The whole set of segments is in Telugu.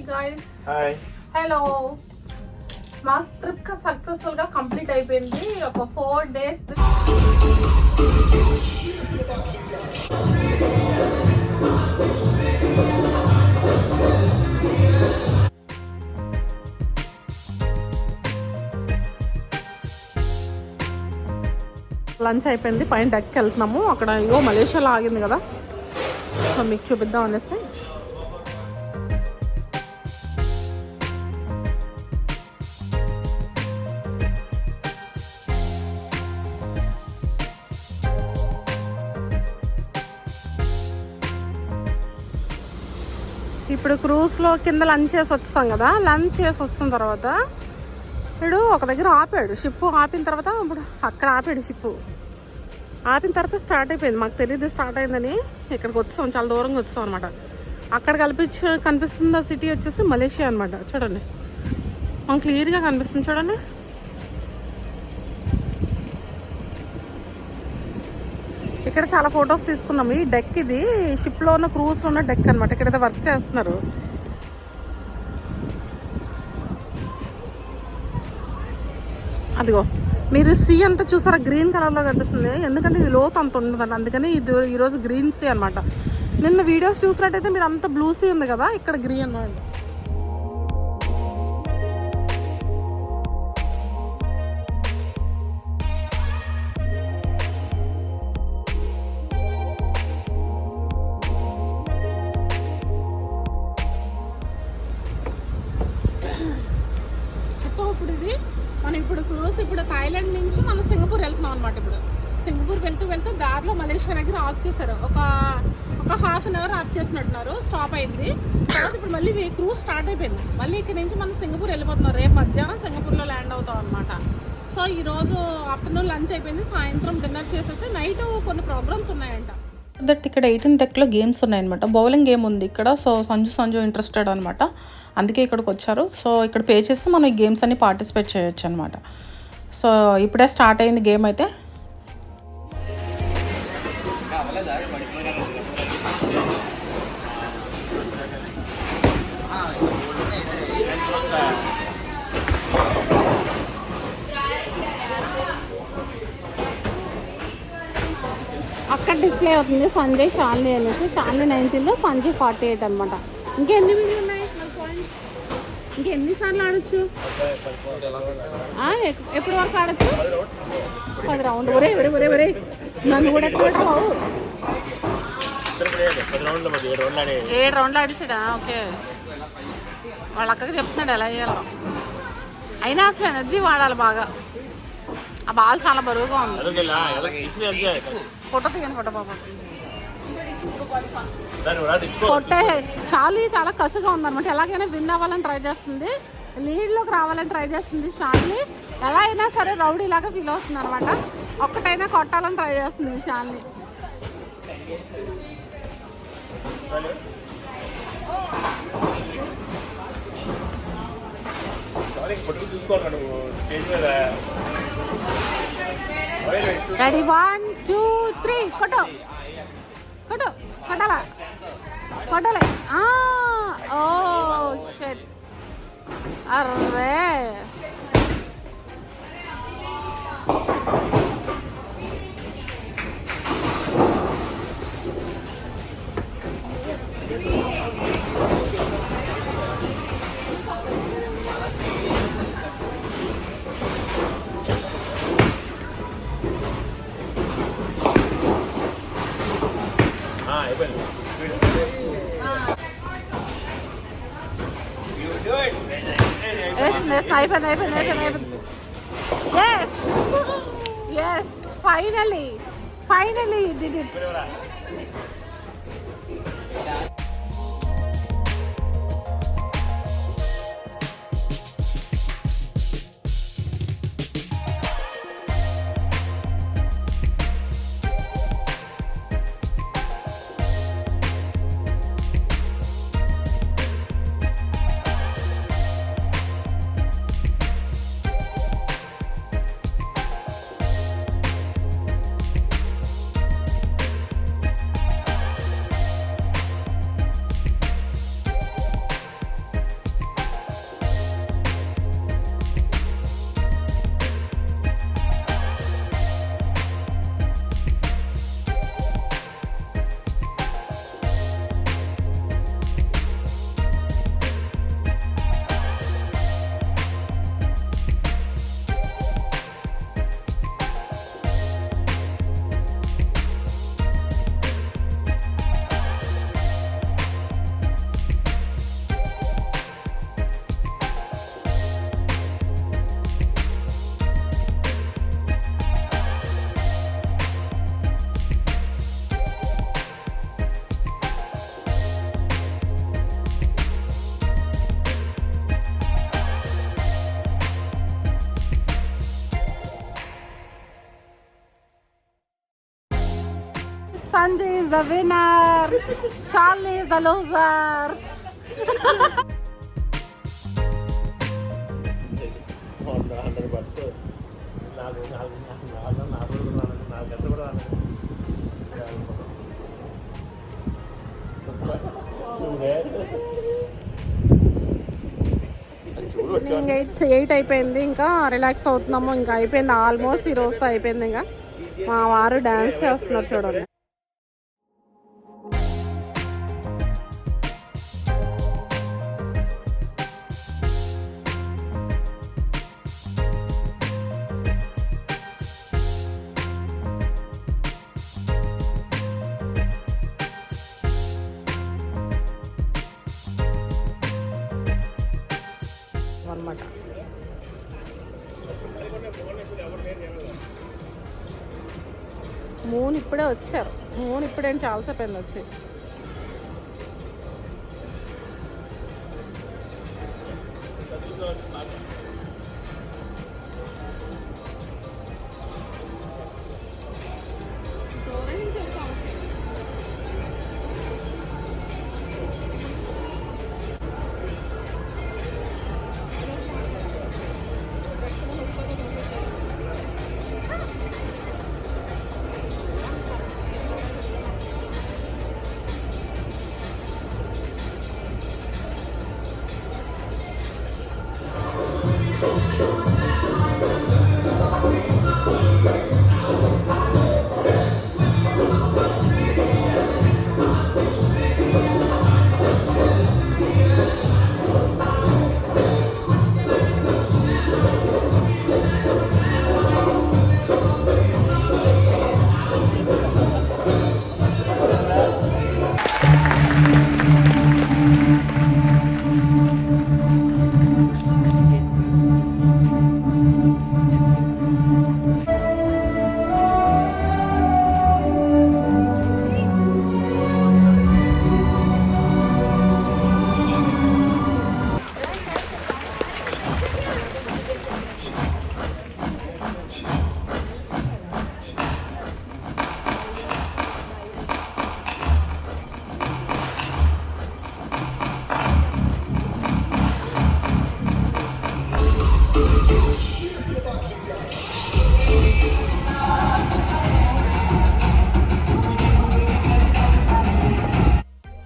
Guys, hi. హలో. మా ట్రిప్ సక్సెస్ఫుల్ గా కంప్లీట్ అయిపోయింది. ఒక 4 days లంచ్ అయిపోయింది. పైన డెక్కి వెళ్తున్నాము. అక్కడ ఇగో మలేషియాలో ఆగింది కదా, సో మీకు చూపిద్దాం అనేసి. ఇప్పుడు క్రూజ్లో కింద లంచ్ చేసి వచ్చాం కదా. లంచ్ చేసి వచ్చిన తర్వాత వీడు ఒక దగ్గర ఆపాడు. షిప్ ఆపిన తర్వాత ఇప్పుడు అక్కడ ఆపాడు. షిప్ ఆపిన తర్వాత స్టార్ట్ అయిపోయింది. మాకు తెలియదు స్టార్ట్ అయిందని. ఇక్కడికి వచ్చాం, చాలా దూరంగా వచ్చాం అనమాట. అక్కడ కనిపిస్తుంది సిటీ వచ్చేసి మలేషియా అనమాట. చూడండి, మనకు క్లియర్గా కనిపిస్తుంది చూడండి. ఇక్కడ చాలా ఫొటోస్ తీసుకున్నాము. ఈ డెక్ ఇది షిప్లో ఉన్న క్రూజ్లో ఉన్న డెక్ అనమాట. ఇక్కడ వర్క్ చేస్తున్నారు. అదిగో మీరు సీ అంతా చూసారా, గ్రీన్ కలర్లో కనిపిస్తుంది. ఎందుకంటే ఇది లోతు అంత ఉండదండి, అందుకని ఇది ఈరోజు గ్రీన్ సీ అనమాట. నిన్న వీడియోస్ చూసినట్టయితే మీరు అంత బ్లూ సీ ఉంది కదా, ఇక్కడ గ్రీన్ అనమాట. ఇప్పుడు క్రూజ్ ఇప్పుడు థాయిలాండ్ నుంచి మనం సింగపూర్ వెళ్తున్నాం అనమాట. ఇప్పుడు సింగపూర్ వెళ్తూ దారిలో మలేషియా దగ్గర ఆఫ్ చేశారు. ఒక హాఫ్ అన్ అవర్ ఆఫ్ చేసినట్టున్నారు. స్టాప్ అయింది. తర్వాత ఇప్పుడు మళ్ళీ క్రూజ్ స్టార్ట్ అయిపోయింది. మళ్ళీ ఇక్కడ నుంచి మనం సింగపూర్ వెళ్ళిపోతున్నాం. రేపు మధ్యాహ్నం సింగపూర్లో ల్యాండ్ అవుతాం అనమాట. సో ఈరోజు ఆఫ్టర్నూన్ లంచ్ అయిపోయింది. సాయంత్రం డిన్నర్ చేసేసి నైట్ కొన్ని ప్రోగ్రామ్స్ ఉన్నాయంట. దట్ ఇక్కడ 18 డెక్లో గేమ్స్ ఉన్నాయన్నమాట. బౌలింగ్ గేమ్ ఉంది ఇక్కడ. సో సంజు ఇంట్రెస్టెడ్ అనమాట, అందుకే ఇక్కడికి వచ్చారు. సో ఇక్కడ పే చేసి మనం ఈ గేమ్స్ అన్ని పార్టిసిపేట్ చేయొచ్చు అనమాట. సో ఇప్పుడే స్టార్ట్ అయింది గేమ్ అయితే. అక్కడ డిస్ప్లే అవుతుంది సంజయ్ షాలిని అనేసి. షాలిని 19లో సంజయ్ 48 అనమాట. ఇంకెన్ని మిగిలి ఉన్నాయి పాయింట్స్? ఇంకెన్నిసార్లు ఆడచ్చు? ఎప్పటి వరకు ఆడచ్చు? 10 రౌండ్. ఒరే నన్ను కూడా ఎక్కువ 7 రౌండ్లు ఆడిసాడా? ఓకే, వాళ్ళ అక్కకి చెప్తున్నాడు ఎలా వేయాలో. అయినా అసలు ఎనర్జీ వాడాలి బాగా. ఆ బాల్ చాలా బరువుగా ఉంది. ఫోటో తీయండి, ఫోటో బాబా. కొట్టే చాలా కసిగా ఉందన్నమాట. ఎలాగైనా విన్ అవ్వాలని ట్రై చేస్తుంది, లీడ్లోకి రావాలని ట్రై చేస్తుంది. షాలిని ఎలా అయినా సరే రౌడీ లాగా ఫీల్ అవుతుంది అనమాట. ఒక్కటైనా కొట్టాలని ట్రై చేస్తుంది షాలిని. రెడీ 1 2 3 కొట్టాలి. ఓ షిట్, అర్రే అయిపోయింది. Yes, finally did it. Sanjay is the winner. Charlie is the loser. Eight అయిపోయింది. ఇంకా రిలాక్స్ అవుతున్నాము. ఇంకా అయిపోయింది ఆల్మోస్ట్. ఈ రోజుతో అయిపోయింది. ఇంకా మా వారు డాన్స్ చేస్తున్నారు చూడండి. అనమాట మూన్ ఇప్పుడే వచ్చారు. మూన్ ఇప్పుడేం చాలాసేపు అయింది వచ్చి.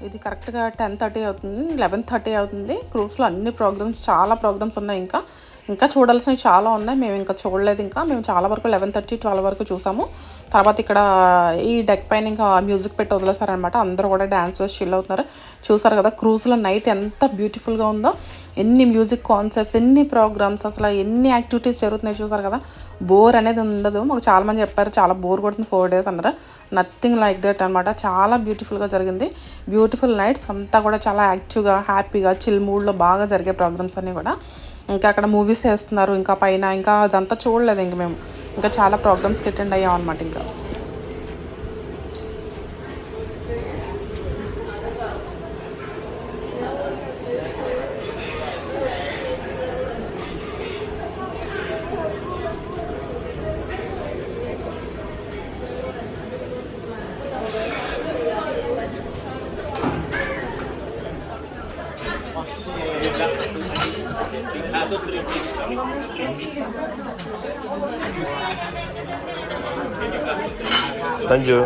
ఇది కరెక్ట్గా 10:30 అవుతుంది, 11:30 అవుతుంది. క్రూజ్లో అన్ని ప్రోగ్రామ్స్, చాలా ప్రోగ్రామ్స్ ఉన్నాయి. ఇంకా చూడాల్సినవి చాలా ఉన్నాయి. మేము ఇంకా చూడలేదు. మేము చాలా వరకు 11:30, 12 వరకు చూసాము. తర్వాత ఇక్కడ ఈ డెక్ పైన ఇంకా మ్యూజిక్ పెట్టి వదిలేసారనమాట. అందరూ కూడా డ్యాన్స్ వేసి చిల్ అవుతున్నారు. చూసారు కదా క్రూజ్లో నైట్ ఎంత బ్యూటిఫుల్గా ఉందో. ఎన్ని మ్యూజిక్ కాన్సర్ట్స్, ఎన్ని ప్రోగ్రామ్స్, అసలు ఎన్ని యాక్టివిటీస్ జరుగుతున్నాయి చూసారు కదా. బోర్ అనేది ఉండదు. మాకు చాలామంది చెప్పారు చాలా బోర్ కొడుతుంది 4 days అన్నారు. నథింగ్ లైక్ దట్ అనమాట. చాలా బ్యూటిఫుల్గా జరిగింది. బ్యూటిఫుల్ నైట్స్ అంతా కూడా చాలా యాక్టివ్గా, హ్యాపీగా, చిల్ మూడ్లో బాగా జరిగే ప్రోగ్రామ్స్ అన్నీ కూడా. ఇంకా అక్కడ మూవీస్ వేస్తున్నారు. ఇంకా పైన ఇంకా అదంతా చూడలేదు. ఇంక మేము ఇంకా చాలా ప్రోగ్రామ్స్కి అటెండ్ అయ్యాం అనమాట. ఇంకా సంజు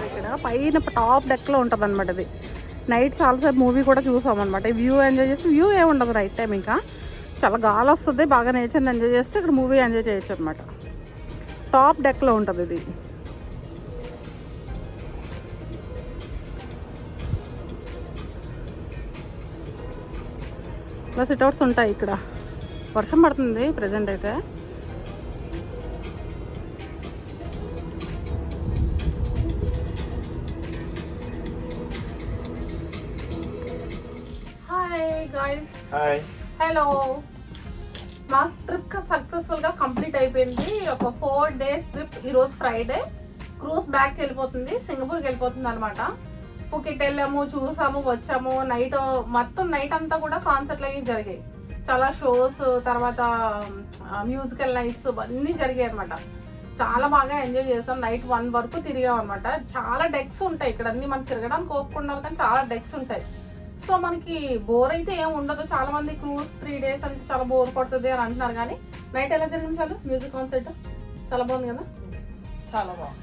ఇక్కడ పైన టాప్ డెక్లో ఉంటుంది అనమాట. ఇది నైట్ చాలాసేపు మూవీ కూడా చూసాం అనమాట. వ్యూ ఎంజాయ్ చేస్తే వ్యూ ఏముండదు నైట్ టైం. ఇంకా చాలా గాలి వస్తుంది. బాగా నేచర్ని ఎంజాయ్ చేస్తే ఇక్కడ మూవీ ఎంజాయ్ చేయొచ్చు అనమాట. టాప్ డెక్లో ఉంటుంది ఇది. ఇలా సిట్అవుట్స్ ఉంటాయి. ఇక్కడ వర్షం పడుతుంది ప్రజెంట్ అయితే. Hi guys, hello. మా ట్రిప్ సక్సెస్ఫుల్గా కంప్లీట్ అయిపోయింది. ఒక 4 days ట్రిప్. ఈరోజు ఫ్రైడే. క్రూజ్ బ్యాక్ వెళ్ళిపోతుంది, సింగపూర్కి వెళ్ళిపోతుంది అనమాట. పుకెట్ వెళ్ళాము, చూసాము, వచ్చాము. మొత్తం నైట్ అంతా కూడా కాన్సర్ట్లు అవి జరిగాయి. చాలా షోస్, తర్వాత మ్యూజికల్ నైట్స్ అన్నీ జరిగాయి అనమాట. చాలా బాగా ఎంజాయ్ చేసాం. నైట్ 1 వరకు తిరిగాం అనమాట. చాలా డెక్స్ ఉంటాయి ఇక్కడ, అన్ని మనకి తిరగడానికి కోరుకుండాలి కానీ చాలా డెక్స్ ఉంటాయి. సో మనకి బోర్ అయితే ఏం ఉండదు. చాలా మంది క్రూజ్ 3 days అంటే చాలా బోర్ పడుతుంది అని అంటున్నారు, కానీ నైట్ ఎలా జరిగింది చాలు మ్యూజిక్ కాన్సర్ట్ చాలా బాగుంది కదా.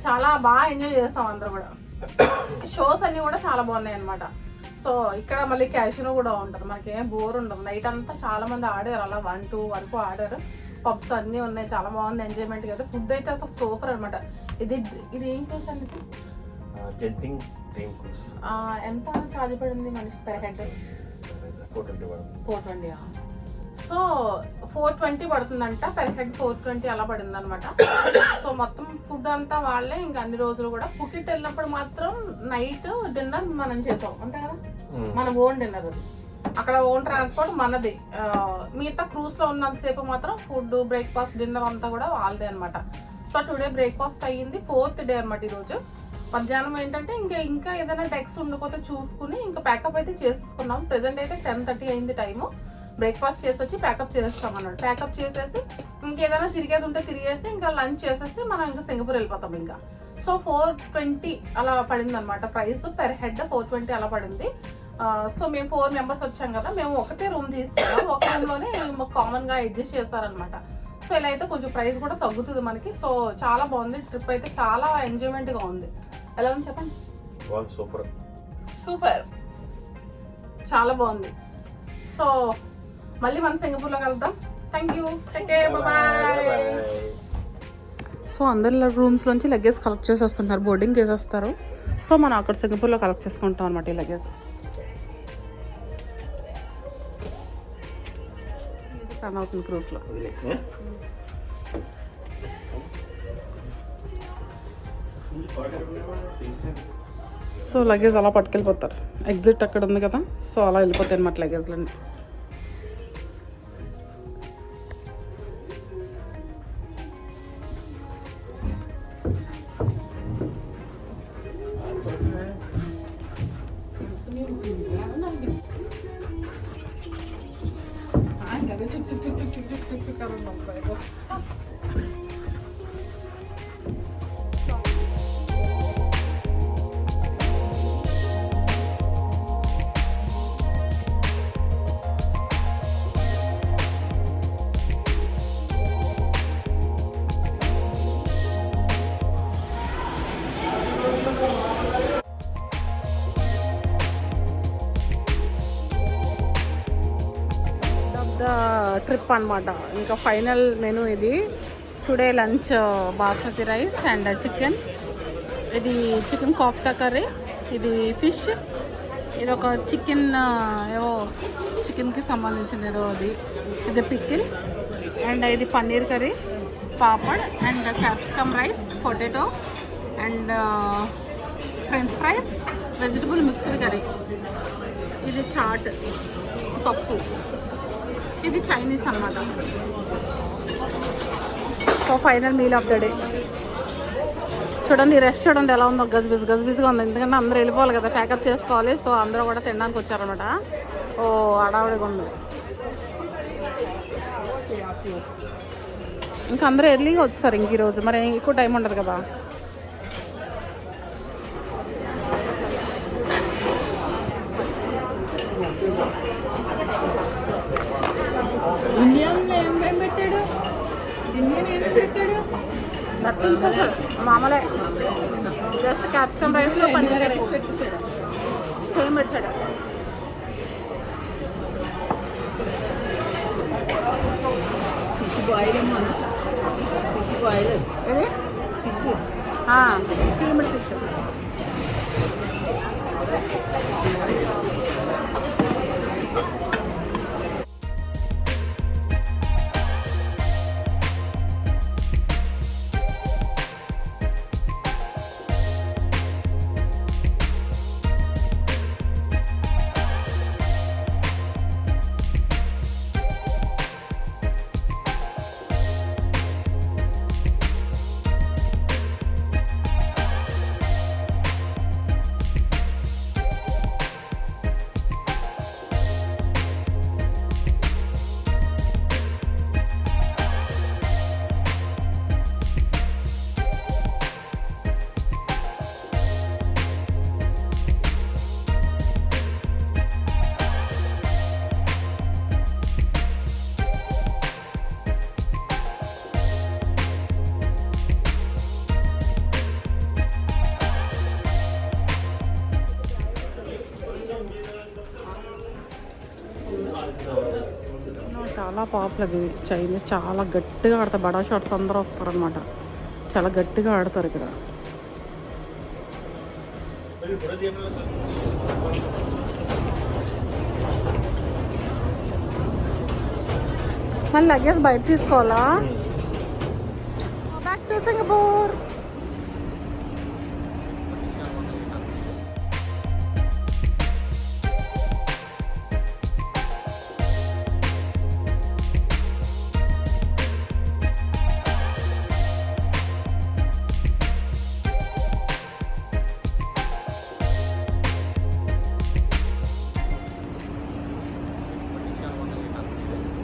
చాలా బాగా ఎంజాయ్ చేస్తాం అందరూ కూడా. షోస్ అన్నీ కూడా చాలా బాగున్నాయి అనమాట. సో ఇక్కడ మళ్ళీ క్యాసినో కూడా ఉంటుంది, మనకి ఏం బోర్ ఉండదు. నైట్ అంతా చాలా మంది ఆడారు, అలా 1-2 వరకు ఆడారు. పబ్స్ అన్నీ ఉన్నాయి, చాలా బాగుంది ఎంజాయ్మెంట్ కదా. ఫుడ్ అయితే అసలు సూపర్ అనమాట. ఇది ఏం కోర్స్ అండి? ఎంత ఛార్జ్ పడింది మనిషి పెర్ హెడ్? 420. సో 420 పడుతుందంట పెర్ హెడ్, 420 అలా పడింది అనమాట. సో మొత్తం ఫుడ్ అంతా వాళ్ళే. ఇంకా అన్ని రోజులు కూడా పుకెట్ వెళ్ళినప్పుడు మాత్రం నైట్ డిన్నర్ మనం చేసాం అంతే కదా, మన ఓన్ డిన్నర్ అది. అక్కడ ఓన్ ట్రాన్స్పోర్ట్ మనది. మిగతా క్రూజ్ లో ఉన్నంతసేపు మాత్రం ఫుడ్, బ్రేక్ఫాస్ట్, డిన్నర్ అంతా కూడా వాళ్ళదే అనమాట. సో టుడే బ్రేక్ఫాస్ట్ అయ్యింది. 4th డే అనమాట ఈరోజు. మధ్యాహ్నం ఏంటంటే ఇంకా ఏదైనా డెక్స్ ఉండకపోతే చూసుకుని ఇంకా ప్యాకప్ అయితే చేసుకున్నాం. ప్రెసెంట్ అయితే 10:30 అయింది టైము. బ్రేక్ఫాస్ట్ చేసి వచ్చి ప్యాకప్ చేస్తాం అన్నమాట. ప్యాకప్ చేసేసి ఇంకేదైనా తిరిగేది ఉంటే తిరిగేసి ఇంకా లంచ్ చేసేసి మనం ఇంకా సింగపూర్ వెళ్ళిపోతాం ఇంకా. సో 420 అలా పడింది అనమాట ప్రైస్. పెర్ హెడ్ 420 అలా పడింది. సో మేము 4 members వచ్చాం కదా, మేము ఒకటే రూమ్ తీసుకున్నాం. ఒక రూమ్లోనే కామన్గా అడ్జస్ట్ చేస్తారనమాట. సో ఇలా అయితే కొంచెం ప్రైస్ కూడా తగ్గుతుంది మనకి. సో చాలా బాగుంది ట్రిప్ అయితే, చాలా ఎంజాయ్మెంట్గా ఉంది. ఎలా ఉంది చెప్పండి? సూపర్, చాలా బాగుంది. సో మళ్ళీ మనం సింగపూర్లో కలుద్దాం. Thank you, take care, bye. So అందరి రూమ్స్లోంచి లగేజ్ కలెక్ట్ చేసేసుకుంటారు, బోర్డింగ్ చేసేస్తారు. సో మనం అక్కడ సింగపూర్లో కలెక్ట్ చేసుకుంటాం అనమాట ఈ లగేజ్. రన్ అవుతుంది క్రూజ్లో. సో లగేజ్ అలా పట్టుకెళ్ళిపోతారు. ఎగ్జిట్ అక్కడ ఉంది కదా, సో అలా వెళ్ళిపోతాయి అనమాట లగేజ్లన్నీ. ట్రిప్ అనమాట. ఇంకా ఫైనల్ మెనూ ఇది. Today lunch basmati rice and chicken. ఇది చికెన్ కోఫ్తా కర్రీ, ఇది ఫిష్, ఇది ఒక చికెన్ ఏవో చికెన్కి సంబంధించిన ఏదో అది, ఇది పికిల్, అండ్ ఇది paneer curry, papad and capsicum rice, potato and French fries, vegetable mixed curry, ఇది చాట్, పప్పు, ఇది చైనీస్ అన్నమాట. So final meal of the day. చూడండి రెస్ట్ చూడండి ఎలా ఉందో, గజిబిజిగా ఉంది. ఎందుకంటే అందరూ వెళ్ళిపోవాలి కదా, ప్యాకప్ చేసుకోవాలి. సో అందరూ కూడా తినడానికి వచ్చారనమాట. ఓ హడావుడిగా ఉంది. ఇంకా అందరూ ఎర్లీగా వచ్చారు ఇంక ఈరోజు, మరి ఎక్కువ టైం ఉండదు కదా. మామూలే, జస్ట్ క్యాప్సికమ్ రైస్లో పన్నీర్ రైస్ పెట్టేసాడు, సేమ్ పెట్టాడు. Steamed fish. చాలా పాపులర్ ఇది. చైనీస్ చాలా గట్టిగా ఆడతారు. బడా షాట్స్ అందరూ వస్తారనమాట. చాలా గట్టిగా ఆడతారు ఇక్కడ. మళ్ళీ లగేజ్ బయట తీసుకోవాలా? Back to Singapore.